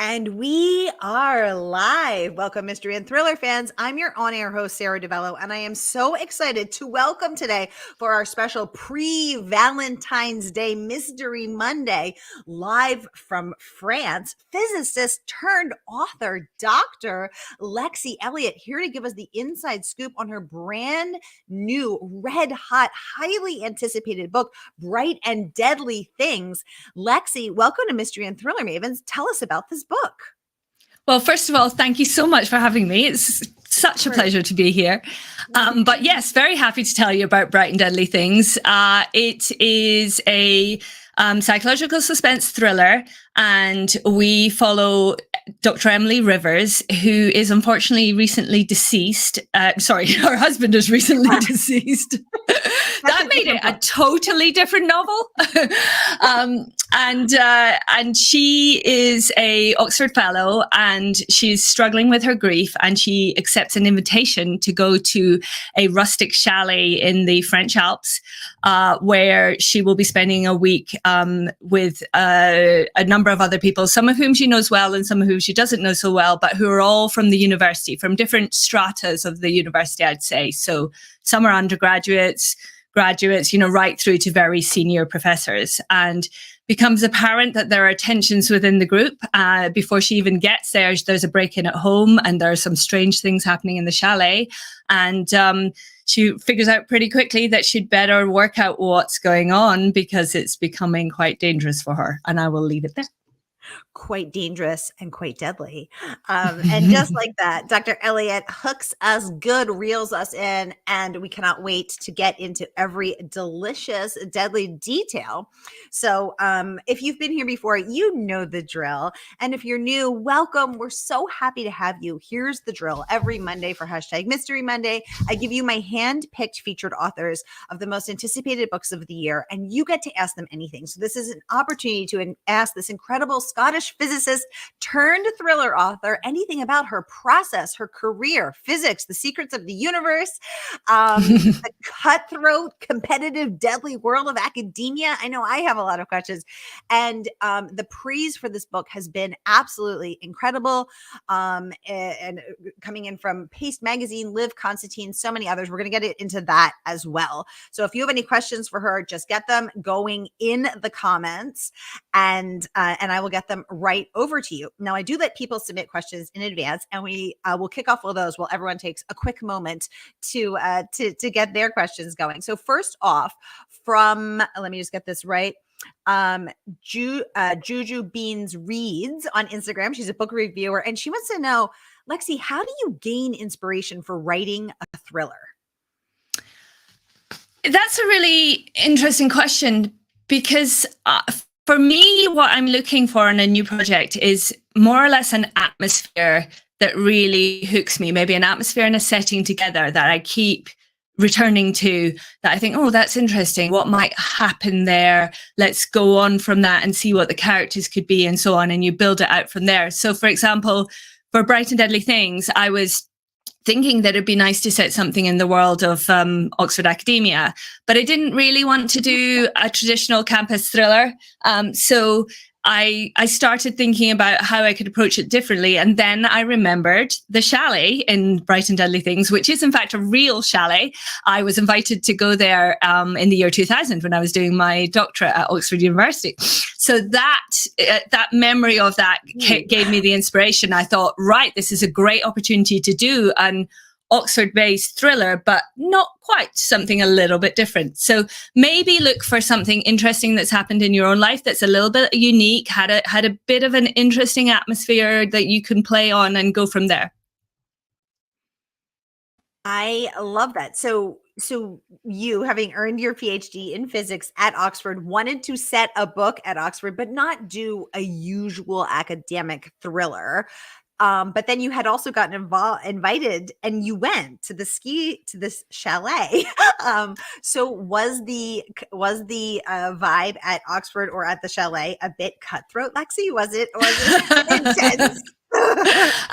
And we are live. Welcome, mystery and thriller fans. I'm your on-air host, Sara DiVello, and I am so excited to welcome today for our special pre-Valentine's Day Mystery Monday, live from France, physicist-turned-author, Dr. Lexie Elliott, here to give us the inside scoop on her brand new, red-hot, highly anticipated book, Bright and Deadly Things. Lexie, welcome to Mystery and Thriller Mavens. Tell us about this book. Well, first of all, thank you so much for having me. It's such a pleasure to be here. But yes, very happy to tell you about Bright and Deadly Things. It is a psychological suspense thriller, and we follow Dr. Emily Rivers, who is unfortunately recently deceased. Her husband is recently deceased. That made it a totally different novel. And she is a Oxford Fellow, and she's struggling with her grief, and she accepts an invitation to go to a rustic chalet in the French Alps, where she will be spending a week with a number of other people, some of whom she knows well and some of whom she doesn't know so well, but who are all from the university, from different stratas of the university, I'd say. So some are undergraduates, graduates, right through to very senior professors. And becomes apparent that there are tensions within the group. Before she even gets there, there's a break-in at home, and there are some strange things happening in the chalet. And she figures out pretty quickly that she'd better work out what's going on, because it's becoming quite dangerous for her. And I will leave it there. Quite dangerous and quite deadly. And just like that, Dr. Elliott hooks us good, reels us in, and we cannot wait to get into every delicious, deadly detail. So if you've been here before, you know the drill. And if you're new, welcome. We're so happy to have you. Here's the drill. Every Monday for #Mystery Monday, I give you my hand-picked featured authors of the most anticipated books of the year, and you get to ask them anything. So this is an opportunity to ask this incredible Scottish physicist turned thriller author anything about her process, her career, physics, the secrets of the universe, the cutthroat, competitive, deadly world of academia. I know I have a lot of questions. And the praise for this book has been absolutely incredible. And coming in from Paste Magazine, Liv Constantine, so many others. We're going to get into that as well. So if you have any questions for her, just get them going in the comments, and I will get them right over to you. Now, I do let people submit questions in advance, and we will kick off all those while everyone takes a quick moment to get their questions going. So first off, from, let me just get this right, Juju Beans Reads on Instagram. She's a book reviewer, and she wants to know, Lexie, how do you gain inspiration for writing a thriller? That's a really interesting question, because for me, what I'm looking for in a new project is more or less an atmosphere that really hooks me, maybe an atmosphere and a setting together that I keep returning to, that I think, oh, that's interesting. What might happen there? Let's go on from that and see what the characters could be, and so on. And you build it out from there. So, for example, for Bright and Deadly Things, I was thinking that it'd be nice to set something in the world of Oxford academia, but I didn't really want to do a traditional campus thriller. So I started thinking about how I could approach it differently. And then I remembered the chalet in Bright and Deadly Things, which is in fact a real chalet. I was invited to go there in the year 2000 when I was doing my doctorate at Oxford University. So that memory of that gave me the inspiration. I thought, right, this is a great opportunity to do an Oxford-based thriller, but not quite, something a little bit different. So maybe look for something interesting that's happened in your own life that's a little bit unique, had a bit of an interesting atmosphere that you can play on, and go from there. I love that. So you, having earned your PhD in physics at Oxford, wanted to set a book at Oxford, but not do a usual academic thriller. But then you had also gotten invited, and you went to this chalet. So was the vibe at Oxford or at the chalet a bit cutthroat, Lexie? Was it intense?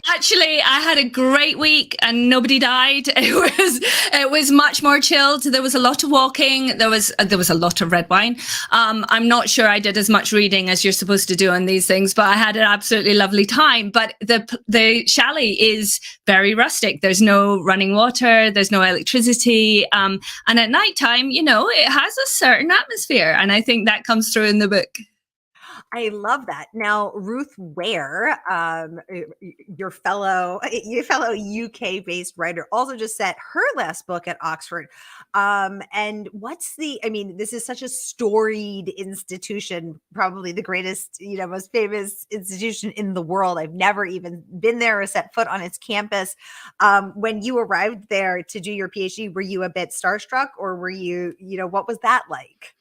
Actually, I had a great week and nobody died. It was much more chilled. There was a lot of walking. There was a lot of red wine. I'm not sure I did as much reading as you're supposed to do on these things, but I had an absolutely lovely time. But the chalet is very rustic. There's no running water. There's no electricity. And at nighttime, it has a certain atmosphere, and I think that comes through in the book. I love that. Now, Ruth Ware, your fellow UK-based writer, also just set her last book at Oxford. And this is such a storied institution, probably the greatest, most famous institution in the world. I've never even been there or set foot on its campus. When you arrived there to do your PhD, were you a bit starstruck, or were you, what was that like?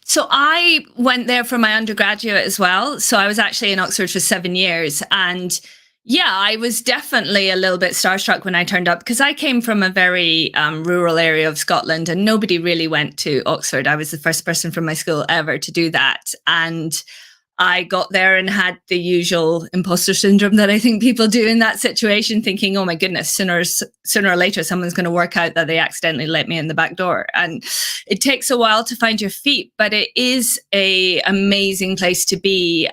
So I went there for my undergraduate as well. So I was actually in Oxford for 7 years. And yeah, I was definitely a little bit starstruck when I turned up, because I came from a very rural area of Scotland and nobody really went to Oxford. I was the first person from my school ever to do that. And I got there and had the usual imposter syndrome that I think people do in that situation, thinking, oh my goodness, sooner or later, someone's going to work out that they accidentally let me in the back door. And it takes a while to find your feet, but it is an amazing place to be.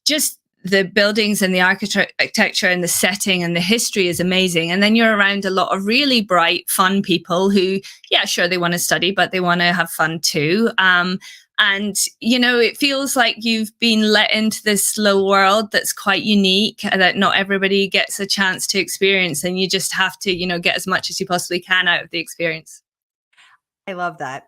Just the buildings and the architecture and the setting and the history is amazing. And then you're around a lot of really bright, fun people who, yeah, sure, they want to study, but they want to have fun too. And, it feels like you've been let into this little world that's quite unique, that not everybody gets a chance to experience. And you just have to, get as much as you possibly can out of the experience. I love that.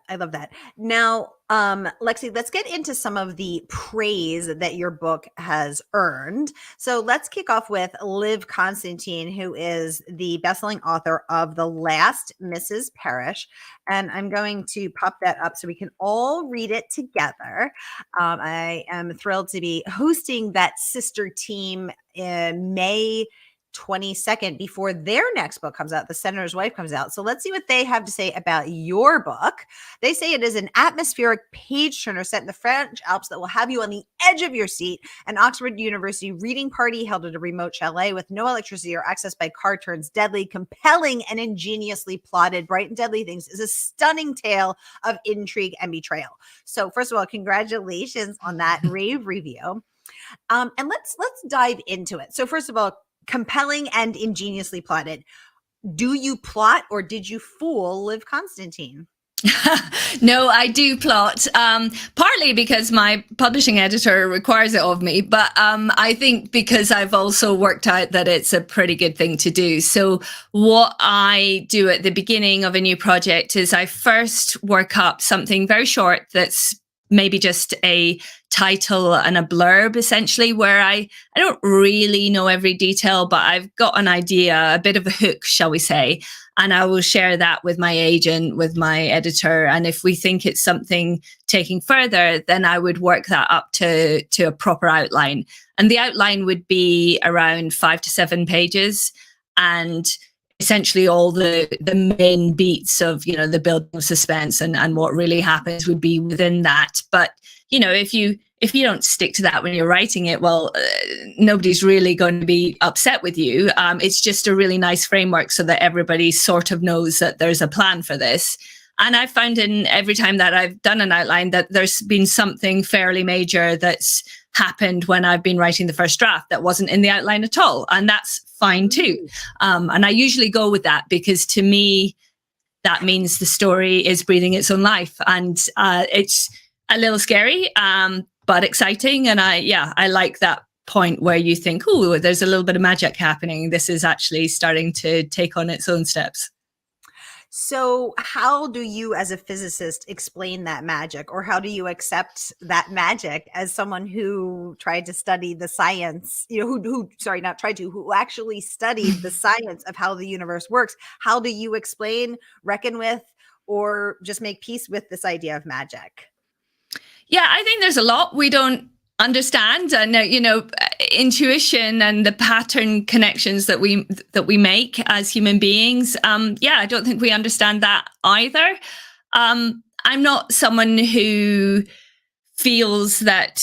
Now, Lexie, let's get into some of the praise that your book has earned. So let's kick off with Liv Constantine, who is the bestselling author of The Last Mrs. Parrish. And I'm going to pop that up so we can all read it together. I am thrilled to be hosting that sister team in May 22nd, before their next book comes out, The Senator's Wife comes out. So let's see what they have to say about your book. They say it is an atmospheric page turner set in the French Alps that will have you on the edge of your seat. An Oxford University reading party held at a remote chalet with no electricity or access by car turns deadly. Compelling and ingeniously plotted, Bright and Deadly Things is a stunning tale of intrigue and betrayal. So first of all, congratulations on that rave review. And let's dive into it. So first of all, compelling and ingeniously plotted. Do you plot, or did you fool Liv Constantine? No, I do plot, partly because my publishing editor requires it of me, but I think because I've also worked out that it's a pretty good thing to do. So what I do at the beginning of a new project is I first work up something very short that's maybe just a title and a blurb, essentially, where I don't really know every detail, but I've got an idea, a bit of a hook, shall we say, and I will share that with my agent, with my editor. And if we think it's something taking further, then I would work that up to a proper outline. And the outline would be around 5 to 7 pages. And essentially all the main beats of, the building of suspense and what really happens would be within that. But, if you don't stick to that when you're writing it, well, nobody's really going to be upset with you. It's just a really nice framework so that everybody sort of knows that there's a plan for this. And I found in every time that I've done an outline that there's been something fairly major that's happened when I've been writing the first draft that wasn't in the outline at all. And that's fine too. And I usually go with that because to me, that means the story is breathing its own life. And it's a little scary, but exciting. And I like that point where you think, oh, there's a little bit of magic happening. This is actually starting to take on its own steps. So how do you as a physicist explain that magic, or how do you accept that magic as someone who tried to study the science, who actually studied the science of how the universe works? How do you explain, reckon with, or just make peace with this idea of magic? Yeah, I think there's a lot we don't understand, and intuition and the pattern connections that we make as human beings. I don't think we understand that either. I'm not someone who feels that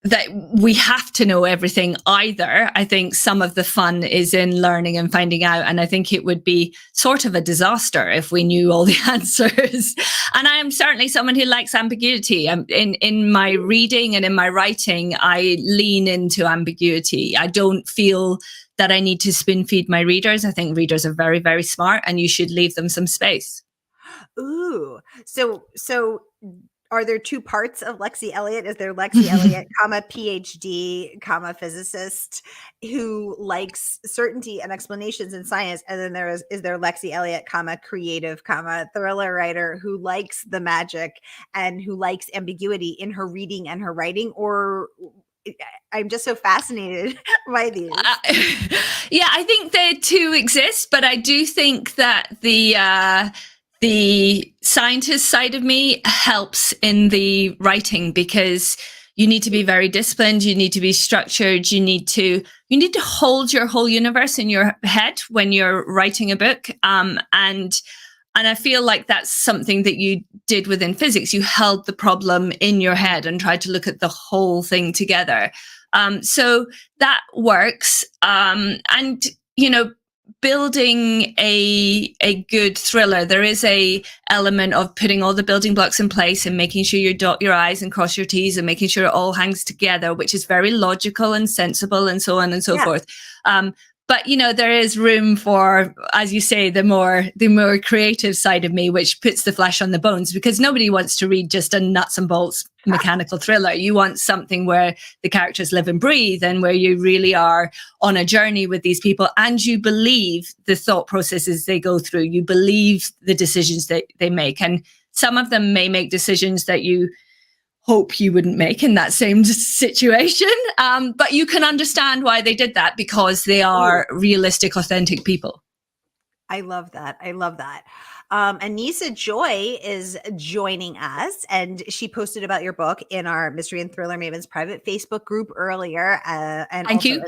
that we have to know everything either. I think some of the fun is in learning and finding out. And I think it would be sort of a disaster if we knew all the answers. And I am certainly someone who likes ambiguity. In my reading and in my writing, I lean into ambiguity. I don't feel that I need to spoon feed my readers. I think readers are very, very smart, and you should leave them some space. Ooh, so are there two parts of Lexie Elliott? Is there Lexie Elliott, comma, PhD, comma, physicist, who likes certainty and explanations in science? And then is there Lexie Elliott, comma, creative, comma, thriller writer, who likes the magic and who likes ambiguity in her reading and her writing? Or I'm just so fascinated by these. Yeah, I think the two exist, but I do think that the scientist side of me helps in the writing, because you need to be very disciplined. You need to be structured. You need to hold your whole universe in your head when you're writing a book. And I feel like that's something that you did within physics. You held the problem in your head and tried to look at the whole thing together. So that works. And, building a good thriller, there is a element of putting all the building blocks in place and making sure you dot your I's and cross your T's and making sure it all hangs together, which is very logical and sensible and so on and so forth. But, there is room for, as you say, the more creative side of me, which puts the flesh on the bones, because nobody wants to read just a nuts and bolts mechanical thriller. You want something where the characters live and breathe, and where you really are on a journey with these people, and you believe the thought processes they go through. You believe the decisions that they make. And some of them may make decisions that you hope you wouldn't make in that same situation. But you can understand why they did that, because they are realistic, authentic people. I love that. Anissa Joy is joining us, and she posted about your book in our Mystery and Thriller Mavens private Facebook group earlier. And Thank you.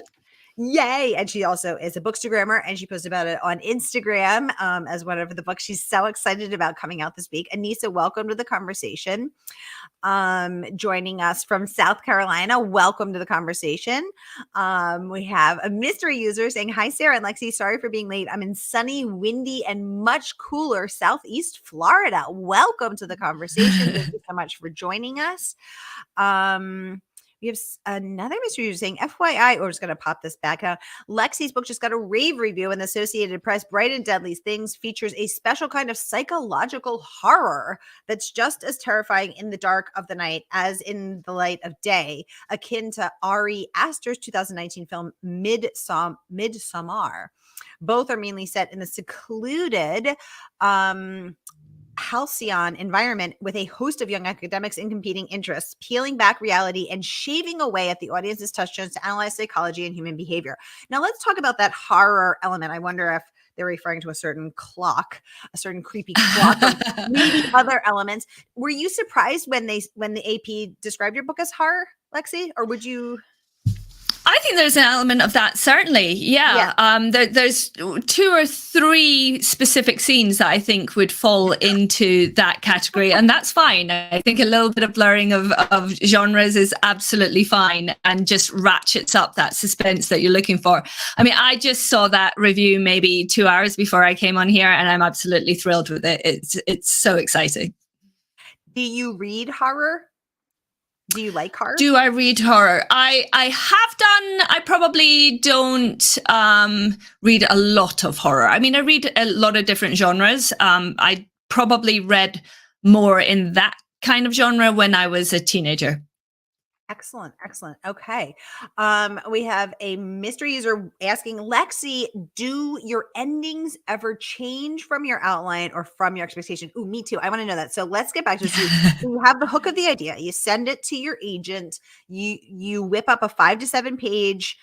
Yay. And she also is a bookstagrammer, and she posted about it on Instagram as one of the books she's so excited about coming out this week. Anissa, welcome to the conversation. Joining us from South Carolina. Welcome to the conversation. We have a mystery user saying, hi, Sara and Lexie. Sorry for being late. I'm in sunny, windy, and much cooler Southeast Florida. Welcome to the conversation. Thank you so much for joining us. We have another mystery user saying, FYI, we're just going to pop this back out. Lexie's book just got a rave review in the Associated Press. Bright and Deadly Things features a special kind of psychological horror that's just as terrifying in the dark of the night as in the light of day, akin to Ari Aster's 2019 film Midsommar. Both are mainly set in a secluded halcyon environment with a host of young academics in competing interests, peeling back reality and shaving away at the audience's touchstones to analyze psychology and human behavior. Now let's talk about that horror element. I wonder if they're referring to a certain clock, a certain creepy clock, or maybe other elements. Were you surprised when the AP described your book as horror, Lexie, or would you? I think there's an element of that, certainly. Yeah. There's 2 or 3 specific scenes that I think would fall into that category, and that's fine. I think a little bit of blurring of genres is absolutely fine, and just ratchets up that suspense that you're looking for. I mean, I just saw that review maybe 2 hours before I came on here, and I'm absolutely thrilled with it. It's so exciting. Do you read horror? Do you like horror? Do I read horror? I have done. I probably don't read a lot of horror. I mean, I read a lot of different genres. I probably read more in that kind of genre when I was a teenager. Excellent. Okay. We have a mystery user asking, Lexie, do your endings ever change from your outline or from your expectation? Ooh, me too. I want to know that. So let's get back to this. You have the hook of the idea. You send it to your agent. You whip up a 5 to 7 page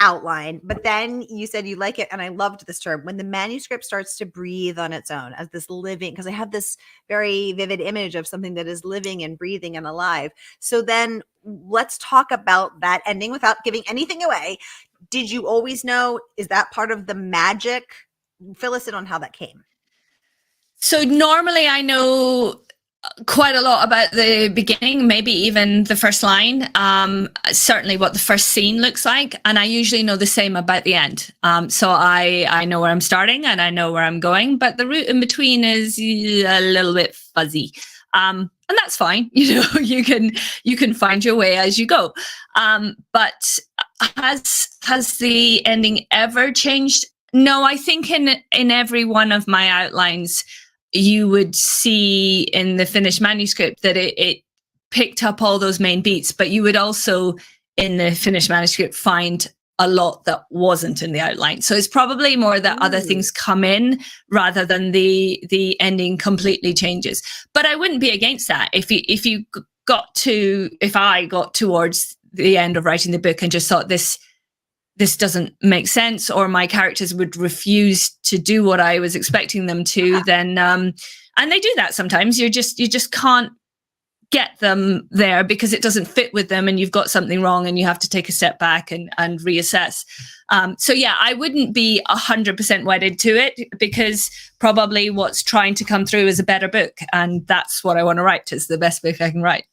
outline, but then you said you like it, and I loved this term, when the manuscript starts to breathe on its own as this living, because I have this very vivid image of something that is living and breathing and alive. So then let's talk about that ending without giving anything away. Did you always know? Is that part of the magic? Fill us in on how that came. So normally I know Quite a lot about the beginning, maybe even the first line, certainly what the first scene looks like. And I usually know the same about the end. So I know where I'm starting and I know where I'm going, but the route in between is a little bit fuzzy. And that's fine. You can find your way as you go. But has the ending ever changed? No, I think in every one of my outlines, you would see in the finished manuscript that it picked up all those main beats, but you would also in the finished manuscript find a lot that wasn't in the outline. So it's probably more that other things come in rather than the ending completely changes. But I wouldn't be against that. If I got towards the end of writing the book and just thought this doesn't make sense, or my characters would refuse to do what I was expecting them to, then and they do that sometimes. You just can't get them there because it doesn't fit with them, and you've got something wrong, and you have to take a step back and reassess. So yeah, I wouldn't be 100% wedded to it, because probably what's trying to come through is a better book, and that's what I want to write. Is the best book I can write.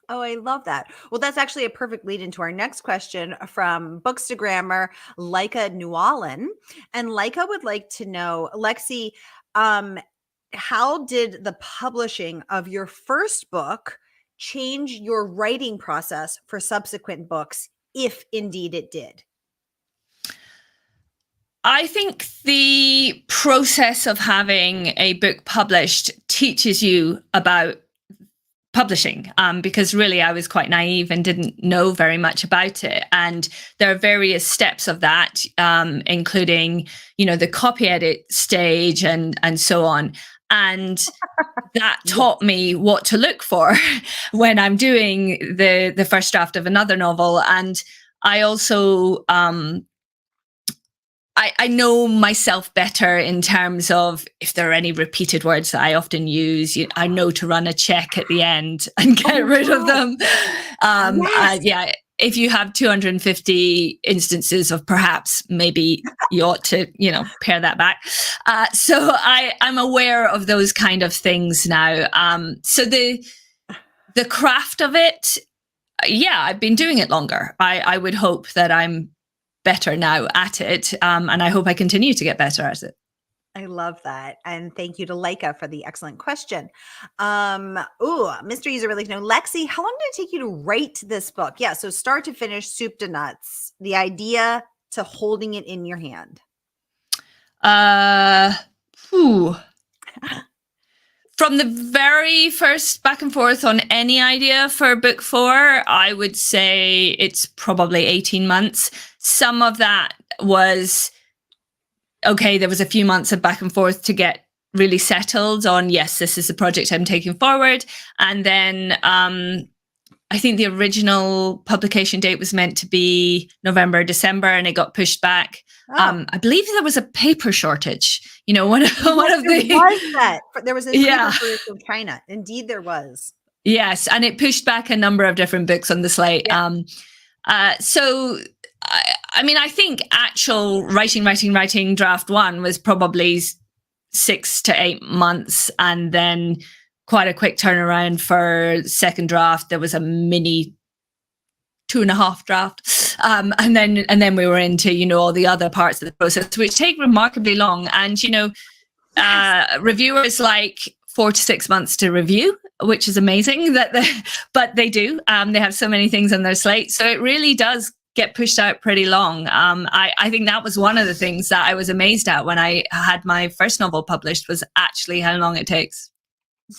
Oh, I love that. Well, that's actually a perfect lead into our next question from Bookstagrammer Leica Newallen. And Leica would like to know, Lexie, how did the publishing of your first book change your writing process for subsequent books, if indeed it did? I think the process of having a book published teaches you about publishing, because really I was quite naive and didn't know very much about it. And there are various steps of that, including, the copy edit stage and so on. And that taught me what to look for when I'm doing the first draft of another novel. And I also I know myself better in terms of if there are any repeated words that I often use. I know to run a check at the end and get rid of them. Yes. If you have 250 instances of perhaps, maybe you ought to, pare that back. So I'm aware of those kind of things now. So the craft of it, I've been doing it longer. I would hope that I'm better now at it, and I hope I continue to get better at it. I love that. And thank you to Leica for the excellent question. Mr. User really know, Lexie, how long did it take you to write this book? Yeah, so start to finish, soup to nuts, the idea to holding it in your hand. From the very first back and forth on any idea for book 4, I would say it's probably 18 months. Some of that was, there was a few months of back and forth to get really settled on, yes, this is the project I'm taking forward. And then I think the original publication date was meant to be November, December, and it got pushed back. I believe there was a paper shortage. There was a paper shortage from China. Indeed, there was. Yes, and it pushed back a number of different books on the slate. Yeah. I think actual writing draft 1 was probably 6 to 8 months, and then quite a quick turnaround for second draft. There was a mini 2.5 draft, and then we were into all the other parts of the process, which take remarkably long. And reviewers like 4 to 6 months to review, which is amazing. But they do. They have so many things on their slate, so it really does get pushed out pretty long. I think that was one of the things that I was amazed at when I had my first novel published, was actually how long it takes.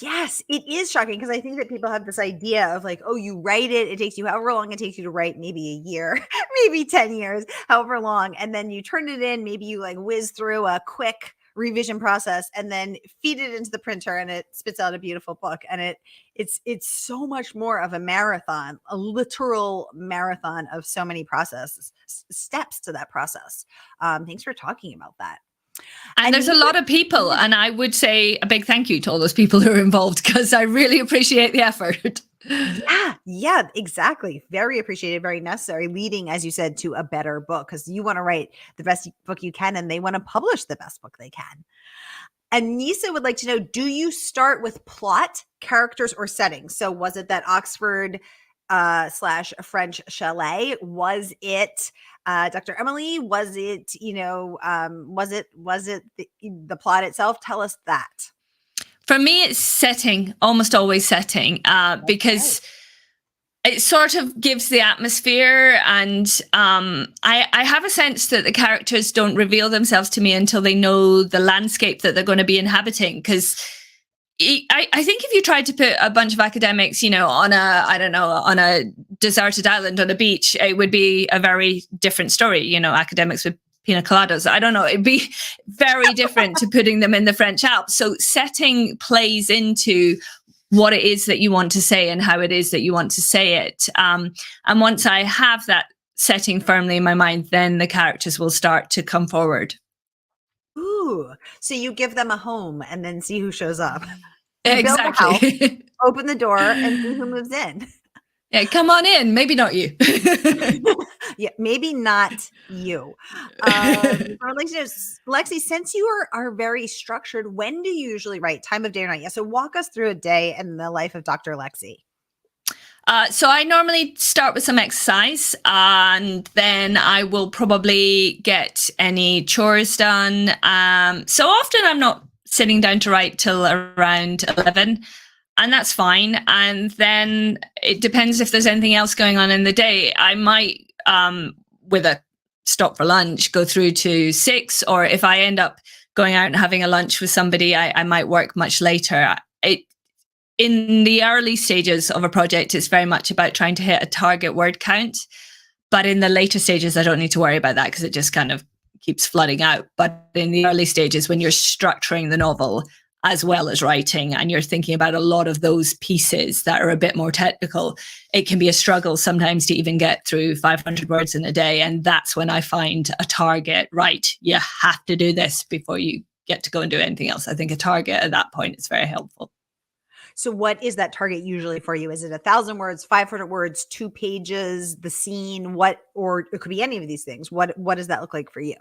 Yes, it is shocking, because I think that people have this idea of like, you write it, it takes you however long it takes you to write, maybe a year, maybe 10 years, however long. And then you turn it in, maybe you whiz through a quick revision process and then feed it into the printer and it spits out a beautiful book. And it's so much more of a marathon, a literal marathon of so many steps to that process. Thanks for talking about that. And there's a lot of people, and I would say a big thank you to all those people who are involved, because I really appreciate the effort. Yeah, exactly. Very appreciated, very necessary, leading, as you said, to a better book, because you want to write the best book you can and they want to publish the best book they can. And Nisa would like to know, do you start with plot, characters, or settings? So was it that Oxford slash French chalet? Was it Dr. Emily? Was it, was it the plot itself? Tell us that. For me, it's setting, almost always setting, because it sort of gives the atmosphere, and I have a sense that the characters don't reveal themselves to me until they know the landscape that they're going to be inhabiting. Because I think if you tried to put a bunch of academics, on a deserted island on a beach, it would be a very different story. Academics with pina coladas. I don't know. It'd be very different to putting them in the French Alps. So setting plays into what it is that you want to say and how it is that you want to say it. And once I have that setting firmly in my mind, then the characters will start to come forward. Ooh, so you give them a home and then see who shows up. Exactly. Build a house, open the door and see who moves in. Yeah, come on in. Maybe not you. Yeah, maybe not you. Lexie, since you are very structured, when do you usually write? Time of day or night? Yeah, so walk us through a day in the life of Dr. Lexie. So I normally start with some exercise, and then I will probably get any chores done. So often I'm not sitting down to write till around 11. And that's fine. And then it depends if there's anything else going on in the day. I might, with a stop for lunch, go through to 6. Or if I end up going out and having a lunch with somebody, I might work much later. In the early stages of a project, it's very much about trying to hit a target word count. But in the later stages, I don't need to worry about that because it just kind of keeps flooding out. But in the early stages, when you're structuring the novel, as well as writing, and you're thinking about a lot of those pieces that are a bit more technical, it can be a struggle sometimes to even get through 500 words in a day. And that's when I find a target, right? You have to do this before you get to go and do anything else. I think a target at that point is very helpful. So what is that target usually for you? Is it 1,000 words, 500 words, 2 pages, the scene, or it could be any of these things. What does that look like for you?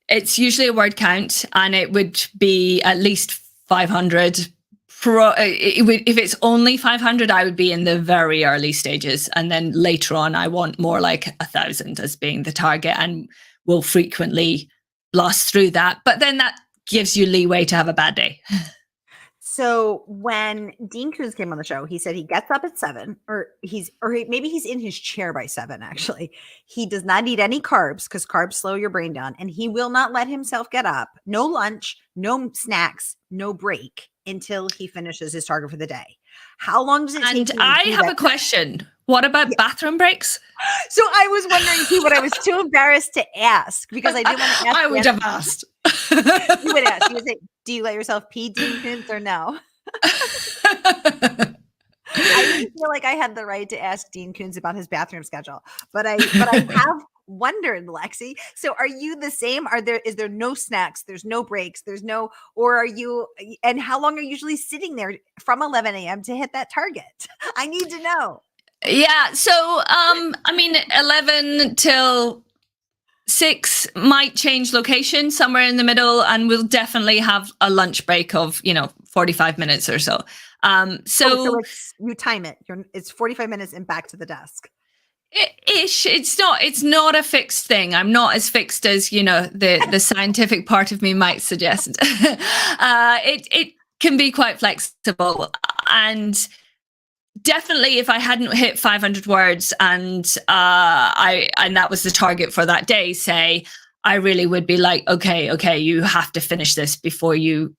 It's usually a word count, and it would be at least 500. If it's only 500, I would be in the very early stages. And then later on, I want more like 1,000 as being the target, and will frequently blast through that. But then that gives you leeway to have a bad day. So when Dean Koontz came on the show, he said he gets up at 7, maybe he's in his chair by 7, actually. He does not eat any carbs because carbs slow your brain down, and he will not let himself get up. No lunch, no snacks, no break until he finishes his target for the day. How long does it take? And I have a question. What about bathroom breaks? So I was wondering, but I was too embarrassed to ask because I didn't want to ask. I would have asked. You would ask. You would say, do you let yourself pee, Dean Koontz, or no? I didn't feel like I had the right to ask Dean Koontz about his bathroom schedule, but I have wondered, Lexie. So are you the same? Is there no snacks? There's no breaks. Or are you, and how long are you usually sitting there from 11 a.m. to hit that target? I need to know. Yeah. So, 11 till 6 might change location somewhere in the middle, and we'll definitely have a lunch break of 45 minutes or so. So you time it. It's 45 minutes and back to the desk. Ish. It's not a fixed thing. I'm not as fixed as the scientific part of me might suggest. It can be quite flexible, and definitely, if I hadn't hit 500 words and that was the target for that day, say, I really would be like, okay, you have to finish this before you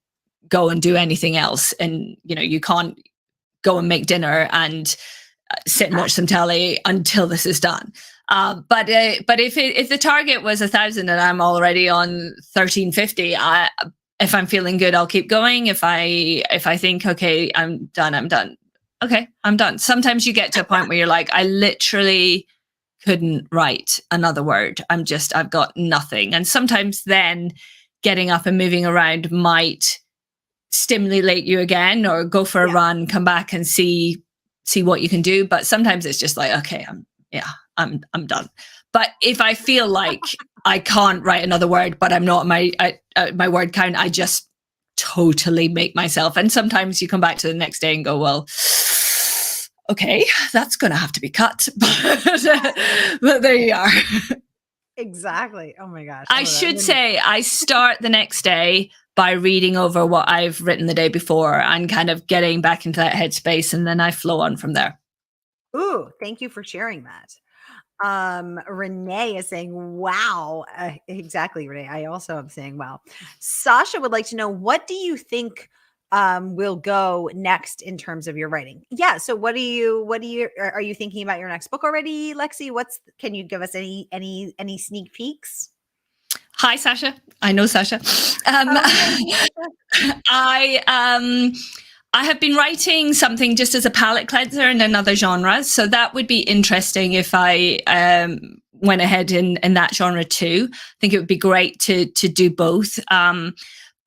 go and do anything else. And, you can't go and make dinner and sit and watch some telly until this is done. But if the target was 1,000 and I'm already on 1,350, if I'm feeling good, I'll keep going. If I think, okay, I'm done. Okay, I'm done. Sometimes you get to a point where you're like, I literally couldn't write another word. I've got nothing. And sometimes then getting up and moving around might stimulate you again, or go for a run, come back and see what you can do. But sometimes it's just like, okay, I'm done. But if I feel like I can't write another word, but I'm not my word count, I just totally make myself. And sometimes you come back to the next day and go, well, okay, that's going to have to be cut. But there you are. Exactly. Oh my gosh. I should say I start the next day by reading over what I've written the day before and kind of getting back into that headspace. And then I flow on from there. Ooh, thank you for sharing that. Renee is saying, wow. Exactly, Renee. I also am saying, wow. Sasha would like to know, what do you think will go next in terms of your writing? Yeah. So are you thinking about your next book already, Lexie? Can you give us any sneak peeks? Hi, Sasha. I know Sasha. I have been writing something just as a palate cleanser in another genre. So that would be interesting if I went ahead in that genre too. I think it would be great to do both.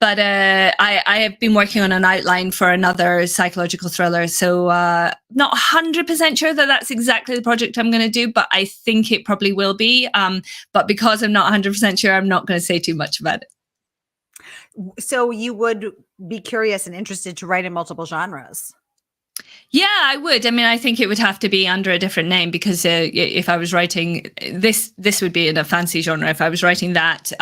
But I have been working on an outline for another psychological thriller. So not 100% sure that that's exactly the project I'm going to do, but I think it probably will be. But because I'm not 100% sure, I'm not going to say too much about it. So you would be curious and interested to write in multiple genres? Yeah, I would. I mean, I think it would have to be under a different name, because if I was writing this would be in a fancy genre. If I was writing that,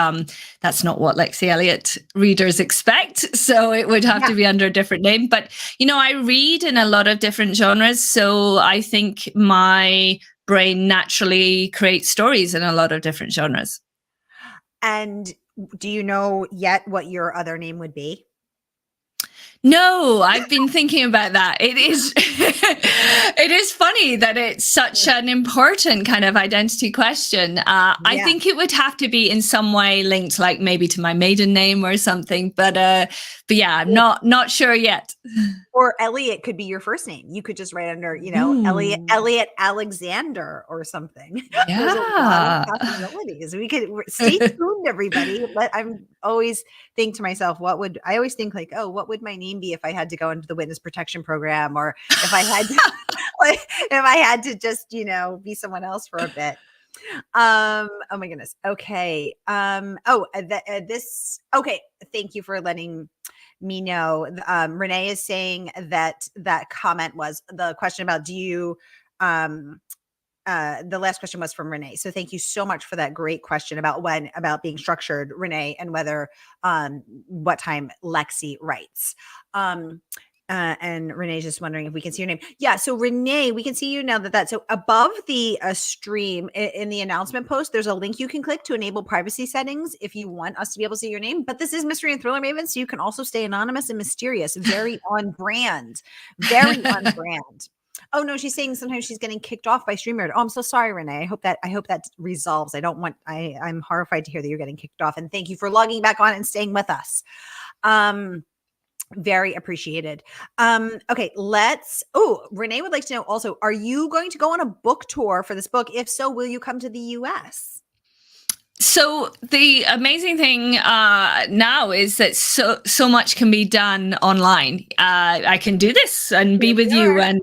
that's not what Lexie Elliott readers expect. So it would have to be under a different name. But, I read in a lot of different genres. So I think my brain naturally creates stories in a lot of different genres. And do you know yet what your other name would be? No, I've been thinking about that. It is funny that it's such an important kind of identity question. I think it would have to be in some way linked, like maybe to my maiden name or something. But yeah, I'm not sure yet. Or Elliot could be your first name. You could just write under, Elliot Alexander or something. Yeah. There's a lot of possibilities. We could stay tuned, everybody. But I'm always think to myself, what would my name be if I had to go into the witness protection program, or if I had to, just, be someone else for a bit. Oh my goodness. Okay. Okay. Thank you for letting me know. Renee is saying that comment was the question about, do you, the last question was from Renee. So thank you so much for that great question about being structured, Renee, and whether, what time Lexie writes. And Renee's just wondering if we can see your name. Yeah. So Renee, we can see you now so above the stream in the announcement post, there's a link you can click to enable privacy settings if you want us to be able to see your name. But this is Mystery and Thriller Maven, so you can also stay anonymous and mysterious. Very on brand. Very on brand. Oh no, she's saying sometimes she's getting kicked off by StreamYard. Oh, I'm so sorry, Renee. I hope that resolves. I'm horrified to hear that you're getting kicked off. And thank you for logging back on and staying with us. Very appreciated. Okay, Renee would like to know also, are you going to go on a book tour for this book? If so, will you come to the US? So the amazing thing now is that so much can be done online. I can do this and be with you, and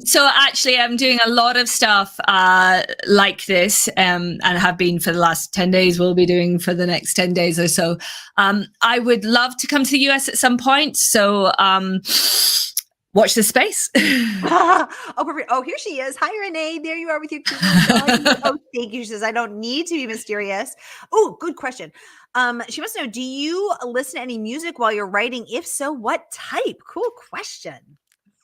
so actually I'm doing a lot of stuff like this, and have been for the last 10 days. We'll be doing for the next 10 days or so. I would love to come to the US at some point. So watch this space. Oh, perfect. Oh, here she is. Hi, Renee. There you are with your cute dog. Thank you. She says, I don't need to be mysterious. Oh, good question. She wants to know, do you listen to any music while you're writing? If so, what type? Cool question.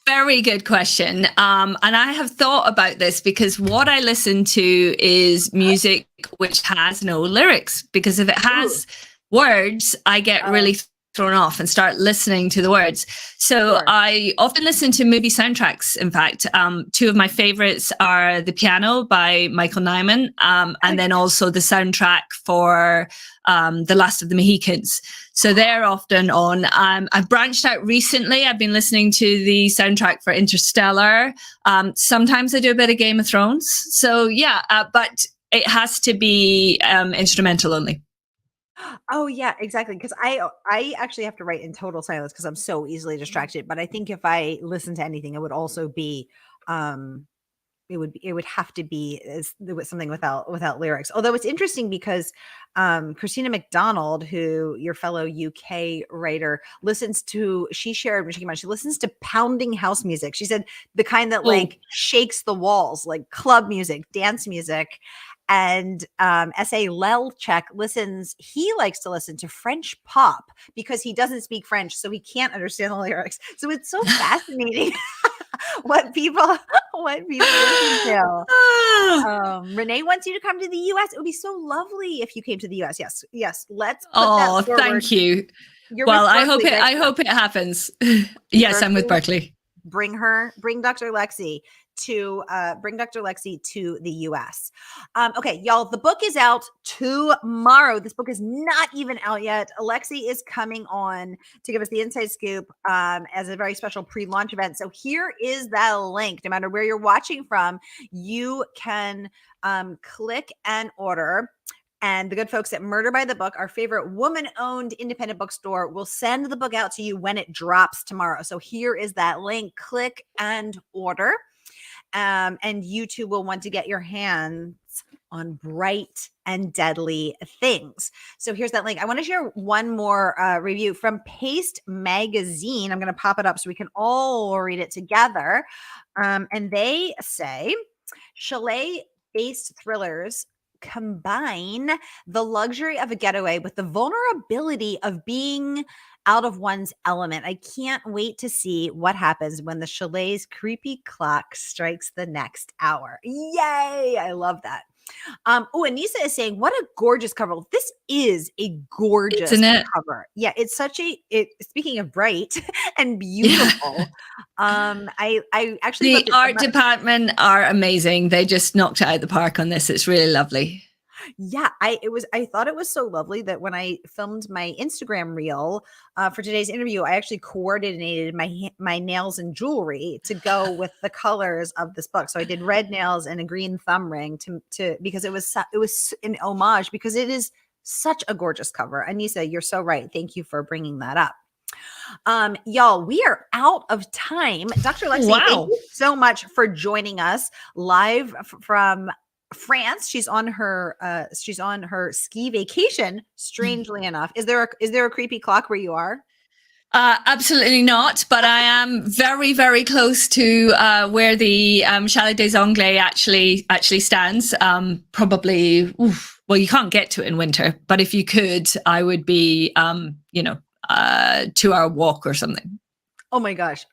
Very good question. And I have thought about this, because what I listen to is music which has no lyrics, because if it has words, I get really thrown off and start listening to the words. So I often listen to movie soundtracks. In fact, two of my favorites are The Piano by Michael Nyman, and then also the soundtrack for The Last of the Mohicans. So they're often on. I've branched out recently. I've been listening to the soundtrack for Interstellar. Sometimes I do a bit of Game of Thrones. So yeah, but it has to be instrumental only. Oh yeah, exactly. Because I actually have to write in total silence because I'm so easily distracted. But I think if I listen to anything, it would also be it would have to be something without lyrics. Although it's interesting because Christina McDonald, who your fellow UK writer, she shared when she came on, she listens to pounding house music. She said the kind that like shakes the walls, like club music, dance music. And S.A. Lelchek he likes to listen to French pop because he doesn't speak French, so he can't understand the lyrics. So it's so fascinating what people listen to. Renee wants you to come to the US. It would be so lovely if you came to the US. Yes. Let's put that forward. Thank you. Well, I hope it happens. Yes, I'm with Berkeley. Bring Dr. Lexie to the US. Okay, y'all, the book is out tomorrow. This book is not even out yet. Lexie is coming on to give us the inside scoop as a very special pre-launch event. So here is that link. No matter where you're watching from, you can click and order. And the good folks at Murder by the Book, our favorite woman-owned independent bookstore, will send the book out to you when it drops tomorrow. So here is that link. Click and order. And you too will want to get your hands on Bright and Deadly Things. So here's that link. I want to share one more review from Paste Magazine. I'm going to pop it up so we can all read it together. And they say, chalet-based thrillers combine the luxury of a getaway with the vulnerability of being out of one's element. I can't wait to see what happens when the chalet's creepy clock strikes the next hour. Yay! I love that. Anissa is saying, what a gorgeous cover. This is a gorgeous cover. Yeah, it's speaking of bright and beautiful. I actually the art department are amazing. They just knocked it out of the park on this. It's really lovely. Yeah, I thought it was so lovely that when I filmed my Instagram reel for today's interview, I actually coordinated my nails and jewelry to go with the colors of this book. So I did red nails and a green thumb ring to because it was an homage, because it is such a gorgeous cover. Anissa, you're so right. Thank you for bringing that up. Y'all, we are out of time. Dr. Lexie, thank you so much for joining us live from France. She's on her ski vacation, strangely enough. Is there a creepy clock where you are? Absolutely not, but I am very, very close to where the Chalet des Anglais actually stands. Probably, well, you can't get to it in winter, but if you could, I would be, 2-hour walk or something. Oh my gosh.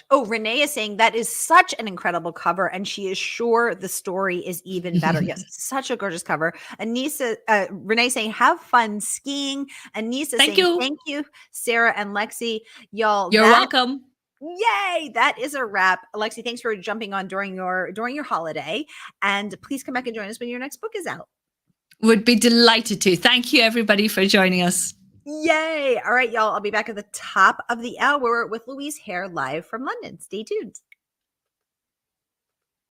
Oh, Renee is saying that is such an incredible cover, and she is sure the story is even better. Yes, such a gorgeous cover. Renee saying, have fun skiing. Anissa saying, thank you, Sara and Lexie. Y'all, you're welcome. Yay, that is a wrap. Lexie, thanks for jumping on during your holiday. And please come back and join us when your next book is out. Would be delighted to. Thank you, everybody, for joining us. Yay. All right, y'all. I'll be back at the top of the hour with Louise Hare live from London. Stay tuned.